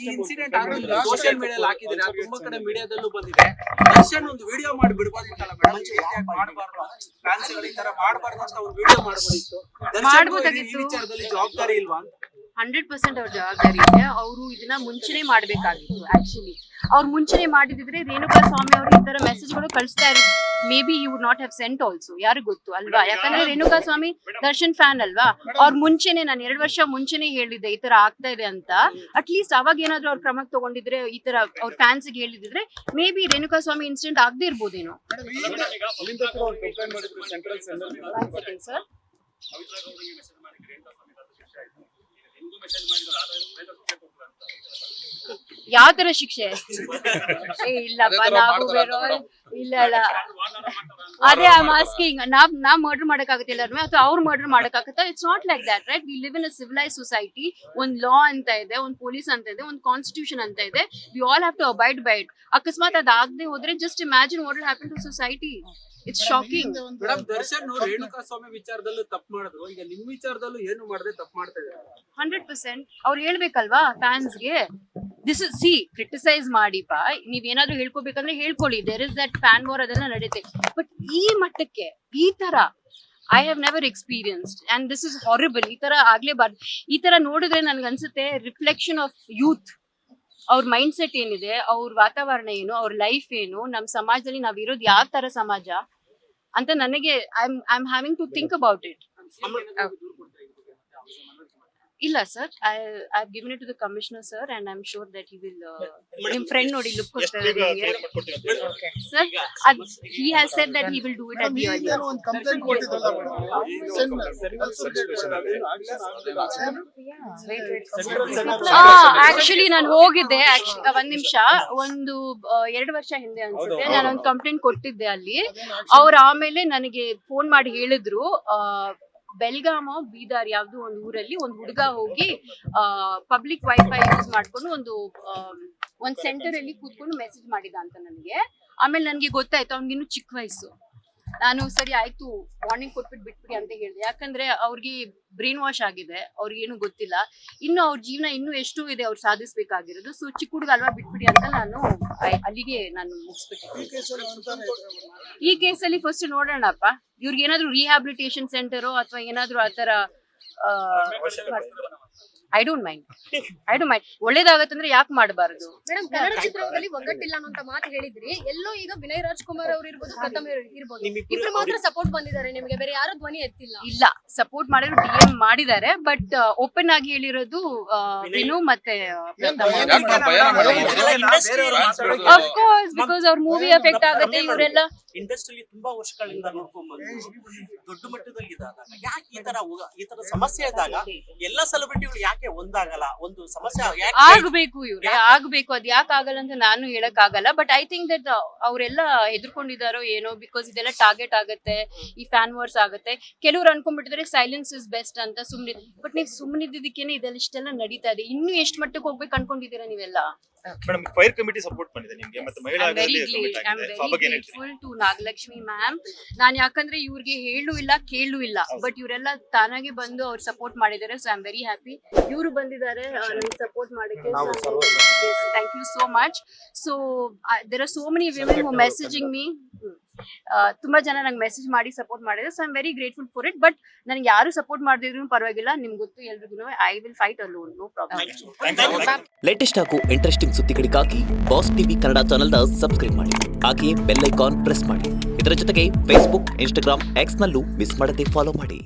ಈ ಇನ್ಸಿಡೆಂಟ್ ಆದ್ಮೇಲೆ ಸೋಷಿಯಲ್ ಮೀಡಿಯಲ್ಲಿ ಹಾಕಿದ್ರೆ ತುಂಬಾ ಕಡೆ ಮೀಡಿಯಾದಲ್ಲೂ ಬಂದಿದೆ. ದರ್ಶನ್ ಒಂದು ವಿಡಿಯೋ ಮಾಡಿ ಬಿಡ್ಬೋದಿತ್ತಲ್ಲ ಮೇಡಮ್, ಮಾಡಬಾರ್ದು ಫ್ಯಾನ್ಸ್ ಗಳು ಈ ತರ ಮಾಡಬಾರ್ದು ಅಂತ ಅವ್ರು ವಿಡಿಯೋ ಮಾಡ್ಬೋದಿತ್ತು. ದರ್ಶನ್ ಈ ವಿಚಾರದಲ್ಲಿ ಜವಾಬ್ದಾರಿ ಇಲ್ವಾ ಅಂತ? 100% ಅವ್ರ ಜವಾಬ್ದಾರಿ ಇದೆ. ಅವರು ಇದನ್ನ ಮುಂಚೆನೆ ಮಾಡ್ಬೇಕಾಗಿತ್ತು. ಆಕ್ಚುಲಿ ಅವ್ರು ಮುಂಚೆನೆ ಮಾಡಿದಿದ್ರೆ ರೇಣುಕಾ ಸ್ವಾಮಿ ಅವರು ಈ ತರ ಮೆಸೇಜ್ಗಳು ಕಳಿಸ್ತಾ ಇದ್ರು. Maybe you would not have sent also, ಯಾರಿಗ್ ಗೊತ್ತು ಅಲ್ವಾ? ಯಾಕಂದ್ರೆ ರೇಣುಕಾ ಸ್ವಾಮಿ ದರ್ಶನ್ ಫ್ಯಾನ್ ಅಲ್ವಾ. ಅವ್ರ ಮುಂಚೆನೆ ನಾನು 2 ವರ್ಷ ಮುಂಚೆನೆ ಹೇಳಿದ್ದೆ ಈ ತರ ಆಗ್ತಾ ಇದೆ ಅಂತ. ಅಟ್ ಲೀಸ್ಟ್ ಅವಾಗ ಏನಾದ್ರು ಅವ್ರ ಕ್ರಮ ತಗೊಂಡಿದ್ರೆ, ಈ ತರ ಅವ್ರ ಫ್ಯಾನ್ಸ್ ಗೆ ಹೇಳಿದಿದ್ರೆ maybe Renuka Swamy incident ಆಗದೆ ಇರ್ಬೋದೇನೋ. ಸರ್ ಯಾವ ತರ ಶಿಕ್ಷೆ? ಇಲ್ಲಪ್ಪ, ನಾವು ಇಲ್ಲ ಅದೇ ಐ ಆಮ್ ಆಸ್ಕಿಂಗ್. ನಾವ್ ಮರ್ಡರ್ ಮಾಡಕ್ಕಾಗತ್ತೆ ಎಲ್ಲರೂ ಅಥವಾ ಅವ್ರು ಮರ್ಡರ್ ಮಾಡಕ್ಕಾಗತ್ತಾ? It's not like that, right? We live in a civilise society. ಒಂದ್ ಲಾ ಅಂತ ಇದೆ, ಒಂದ್ ಪೊಲೀಸ್ ಅಂತ ಇದೆ, ಒಂದ್ ಕಾನ್ಸ್ಟಿಟ್ಯೂಷನ್ ಅಂತ ಇದೆ. We all have to abide by it. ಅಕಸ್ಮಾತ್ ಅದಾಗದೆ ಹೋದ್ರೆ just imagine what will happen to society. It's shocking. Madam, Darshan Renuka Swamy ವಿಚಾರದಲ್ಲೂ ತಪ್ಪು ಮಾಡಿದ್ರು, ಈಗ ನಿಮ್ ವಿಚಾರದಲ್ಲೂ ಏನು ಮಾಡದೆ ತಪ್ಪು ಮಾಡ್ತಾ ಇದ್ದಾರೆ. 100% ಅವ್ರು ಹೇಳ್ಬೇಕಲ್ವಾ ಫ್ಯಾನ್ಸ್ಗೆ? ದಿಸ್ ಇಸ್ ಕ್ರಿಟಿಸೈಸ್ ಮಾಡಿಪಾ, ನೀವೇನಾದ್ರೂ ಹೇಳ್ಕೋಬೇಕಂದ್ರೆ ಹೇಳ್ಕೊಳ್ಳಿ. There is that fan war, ಅದೆಲ್ಲ ನಡೆಯುತ್ತೆ. ಬಟ್ ಈ ಮಟ್ಟಕ್ಕೆ ಈ ತರ I have never experienced and this is horrible. ಈ ತರ ಆಗ್ಲೇಬಾರ್ದು. ಈ ತರ ನೋಡಿದ್ರೆ ನನ್ಗೆ ಅನ್ಸುತ್ತೆ ರಿಫ್ಲೆಕ್ಷನ್ ಆಫ್ ಯೂತ್. ಅವ್ರ ಮೈಂಡ್ ಸೆಟ್ ಏನಿದೆ, ಅವ್ರ ವಾತಾವರಣ ಏನು, ಅವ್ರ ಲೈಫ್ ಏನು, ನಮ್ ಸಮಾಜದಲ್ಲಿ ನಾವ್ ಇರೋದು ಯಾವ ತರ ಸಮಾಜ ಅಂತ ನನಗೆ I am having to think about it. ಇಲ್ಲ sir, I have given it to the commissioner sir and I am sure that he will. ನಿಮ್ ಫ್ರೆಂಡ್ ನೋಡಿ ಲುಕ್ ಕೊಡ್ತಾರೆ sir. He has said that he will do it at the earlier. Actually ನಾನು ಹೋಗಿದ್ದೆ. ಒಂದ್ ನಿಮಿಷ, 2 ವರ್ಷ ಹಿಂದೆ ಅನ್ಸುತ್ತೆ, ನಾನು ಒಂದು ಕಂಪ್ಲೇಂಟ್ ಕೊಟ್ಟಿದ್ದೆ ಅಲ್ಲಿ. ಅವ್ರು ಆಮೇಲೆ ನನಗೆ ಫೋನ್ ಮಾಡಿ ಹೇಳಿದ್ರು, ಬೆಲ್ಗಾಮ ಬೀದರ್ ಯಾವ್ದು ಒಂದು ಊರಲ್ಲಿ ಒಂದು ಹುಡುಗ ಹೋಗಿ ಪಬ್ಲಿಕ್ ವೈಫೈ ಯೂಸ್ ಮಾಡ್ಕೊಂಡು ಒಂದ್ ಸೆಂಟರ್ ಅಲ್ಲಿ ಕೂತ್ಕೊಂಡು ಮೆಸೇಜ್ ಮಾಡಿದ ಅಂತ ನನಗೆ. ಆಮೇಲೆ ನನ್ಗೆ ಗೊತ್ತಾಯ್ತು ಅವ್ನಿಗಿನ್ನು ಚಿಕ್ಕ ವಯಸ್ಸು. ನಾನು ಸರಿ ಆಯ್ತು ವಾರ್ನಿಂಗ್ ಕೊಟ್ಬಿಟ್ಟು ಬಿಟ್ಬಿಡಿ ಅಂತ ಹೇಳಿದೆ. ಯಾಕಂದ್ರೆ ಅವ್ರಿಗೆ ಬ್ರೈನ್ ವಾಶ್ ಆಗಿದೆ, ಅವ್ರಿಗೇನು ಗೊತ್ತಿಲ್ಲ. ಇನ್ನು ಅವ್ರ ಜೀವನ ಇನ್ನೂ ಎಷ್ಟು ಇದೆ ಅವ್ರು ಸಾಧಿಸ್ಬೇಕಾಗಿರೋದು. ಸೊ ಚಿಕ್ಕ ಹುಡುಗ ಅಲ್ವಾ, ಬಿಟ್ಬಿಡಿ ಅಂತ ನಾನು ಅಲ್ಲಿಗೆ ನಾನು ಮುಗಿಸ್ಬಿಟ್ಟೆ. ಈ ಕೇಸಲ್ಲಿ ಫಸ್ಟ್ ನೋಡೋಣಪ್ಪ, ಇವ್ರಿಗೆ ಏನಾದ್ರು ರಿಹ್ಯಾಬಿಲಿಟೇಷನ್ ಸೆಂಟರು ಅಥವಾ ಏನಾದ್ರು ಆತರ ಐ ಡೋಂಟ್ ಮೈಂಡ್. ಒಳ್ಳೇದಾಗತ್ತಂದ್ರೆ ಯಾಕೆ ಮಾಡಬಾರದು? ಮೇಡಮ್, ಕನ್ನಡ ಚಿತ್ರರಂಗದಲ್ಲಿ ಒಗ್ಗಟ್ಟಿಲ್ಲ ಅನ್ನೋ ಮಾತು ಹೇಳಿದ್ರಿ. ಎಲ್ಲೋ ಈಗ ವಿನಯ್ ರಾಜ್ಕುಮಾರ್ ಅವರು ಇರ್ಬೋದು, ಪ್ರಥಮ್ ಇರ್ಬೋದು, ಇಬ್ರು ಮಾತ್ರ ಸಪೋರ್ಟ್ ಬಂದಿದ್ದಾರೆ ನಿಮಗೆ, ಬೇರೆ ಯಾರು ಧ್ವನಿ ಎತ್ತಿಲ್ಲ. ಇಲ್ಲ, ಸಪೋರ್ಟ್ ಮಾಡಿದ್ರು DM ಮಾಡಿದ್ದಾರೆ. ಬಟ್ ಓಪನ್ ಆಗಿ ಹೇಳಿರೋದು ವಿನು ಮತ್ತೆ ಆಫ್ ಕೋರ್ಸ್, ಬಿಕಾಸ್ ಅವ್ರ ಮೂವಿ ಎಫೆಕ್ಟ್ ಆಗುತ್ತೆ. ಇವರೆಲ್ಲ ಇಂಡಸ್ಟ್ರಿಯಲ್ಲಿ ತುಂಬಾ ವರ್ಷಗಳಿಂದ ನೋಡ್ಕೊಂಡ್ ಬಂದು ದೊಡ್ಡ ಮಟ್ಟದಲ್ಲಿ ಇದ್ದಾಗ ಯಾಕೆ ಈ ತರ ಸಮಸ್ಯೆ ಆದಾಗ ಎಲ್ಲ ಸೆಲೆಬ್ರಿಟಿಗಳು ಯಾಕೆ ಒಂದಾಗಲ್ಲ? ಒಂದು ಸಮಸ್ಯೆ ಆಗ್ಬೇಕು, ಇವ್ರೆ ಆಗ್ಬೇಕು. ಅದ್ ಯಾಕೆ ಆಗಲ್ಲ ಅಂತ ನಾನು ಹೇಳಕ್ ಆಗಲ್ಲ. ಬಟ್ ಐ ಥಿಂಕ್ ದಟ್ ಅವರೆಲ್ಲ ಹೆದರ್ಕೊಂಡಿದಾರೋ ಏನೋ, ಬಿಕಾಸ್ ಇದೆಲ್ಲ ಟಾರ್ಗೆಟ್ ಆಗುತ್ತೆ, ಈ ಫ್ಯಾನ್ ವಾರ್ಸ್ ಆಗುತ್ತೆ. ಕೆಲವ್ರು ಅನ್ಕೊಂಡ್ಬಿಟ್ಟಿದ್ರೆ ಸೈಲೆನ್ಸ್ ಇಸ್ ಬೆಸ್ಟ್ ಅಂತ ಸುಮ್ನೆ. ಬಟ್ ನೀವು ಸುಮ್ಮನಿದ್ದಕ್ಕೇನೆ ಇದೆಲ್ಲ ಇಷ್ಟೆಲ್ಲ ನಡೀತಾ ಇದೆ. ಇನ್ನು ಎಷ್ಟು ಮಟ್ಟಕ್ಕೆ ಹೋಗ್ಬೇಕು ಅನ್ಕೊಂಡಿದ್ದೀರಾ ನೀವೆಲ್ಲ? ಮೇಡಮ್, ಫೈರ್ ಕಮಿಟಿ ಸಪೋರ್ಟ್ ಮಾಡಿದೆ ನಿಮಗೆ ಮತ್ತೆ ಮಹಿಳಾ ಗ್ರೇಟ್ಫುಲ್ ಟು ನಾಗಲಕ್ಷ್ಮಿ ಮ್ಯಾಮ್. ನಾನು ಯಾಕಂದ್ರೆ ಇವ್ರಿಗೆ ಹೇಳು ಇಲ್ಲ ಕೇಳು ಇಲ್ಲ, ಬಟ್ ಇವರೆಲ್ಲ ತಾನಾಗೆ ಬಂದು ಅವ್ರು ಸಪೋರ್ಟ್ ಮಾಡಿದ್ದಾರೆ. So I am very happy. ಇವರು ಬಂದಿದ್ದಾರೆ ಸಪೋರ್ಟ್ ಮಾಡಕ್ಕೆ. Thank you so much. So there are so many women who messaging me. ತುಂಬಾ ಜನ ನಂಗೆ ಮೆಸೇಜ್ ಮಾಡಿ ಸಪೋರ್ಟ್ ಮಾಡಿದ್ರು. So I am very grateful for it. But ನನಗೆ ಯಾರು ಸಪೋರ್ಟ್ ಮಾಡಿದ್ರು ಪರವಾಗಿಲ್ಲ, ನಿಮ್ಗೆ ಗೊತ್ತು ಎಲ್ರಿಗೂ, I will fight alone, no problem. Latest ಹಾಗೂ ಇಂಟ್ರೆಸ್ಟಿಂಗ್ ಸುದ್ದಿಗಳಿಗಾಗಿ ಬಾಸ್ ಟಿವಿ ಕನ್ನಡ ಚಾನೆಲ್ನ ಸಬ್ಸ್ಕ್ರೈಬ್ ಮಾಡಿ. ಹಾಗೆಯೇ ಬೆಲ್ ಐಕಾನ್ ಪ್ರೆಸ್ ಮಾಡಿ. ಇದರ ಜೊತೆಗೆ ಫೇಸ್ಬುಕ್, ಇನ್ಸ್ಟಾಗ್ರಾಮ್, ಎಕ್ಸ್ ನಲ್ಲೂ ಮಿಸ್ ಮಾಡದೆ ಫಾಲೋ ಮಾಡಿ.